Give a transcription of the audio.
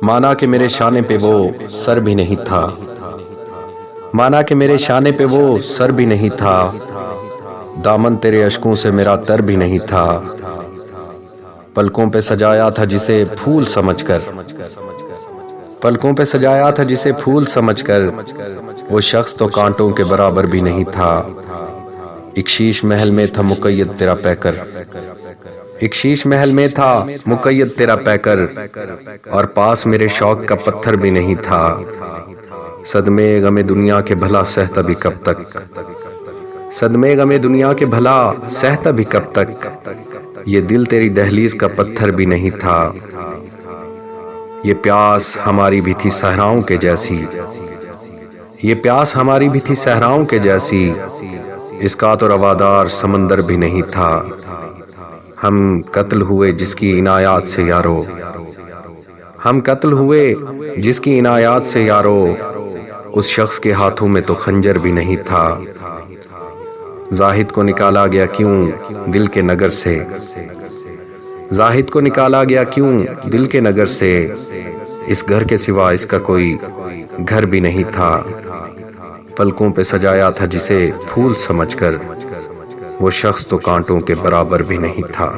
مانا کہ میرے شانے پہ وہ سر بھی نہیں تھا، مانا کہ میرے شانے پہ وہ سر بھی نہیں تھا، دامن تیرے اشکوں سے میرا تر بھی نہیں تھا، پلکوں پہ سجایا تھا جسے پھول سمجھ کر، پلکوں پہ سجایا تھا جسے پھول سمجھ کر، وہ شخص تو کانٹوں کے برابر بھی نہیں تھا، ایک شیش محل میں تھا مقید تیرا پیکر، ایک شیش محل میں تھا مقید تیرا پیکر، اور پاس میرے شوق کا پتھر بھی نہیں تھا، صدمے غم دنیا کے بھلا سہتا بھی کب تک، صدمے غم دنیا کے بھلا سہتا بھی کب تک، یہ دل تیری دہلیز کا پتھر بھی نہیں تھا، یہ پیاس ہماری بھی تھی صحراؤں کے جیسی، یہ پیاس ہماری بھی تھی صحراؤں کے جیسی، اس کا تو روادار سمندر بھی نہیں تھا، ہم قتل ہوئے جس کی عنایات سے یارو، ہم قتل ہوئے جس کی عنایات سے یارو، اس شخص کے ہاتھوں میں تو خنجر بھی نہیں تھا، زاہد کو نکالا گیا کیوں دل کے نگر سے، زاہد کو نکالا گیا کیوں دل کے نگر سے، اس گھر کے سوا اس کا کوئی گھر بھی نہیں تھا، پلکوں پہ سجایا تھا جسے پھول سمجھ کر، وہ شخص تو کانٹوں کے برابر بھی نہیں تھا۔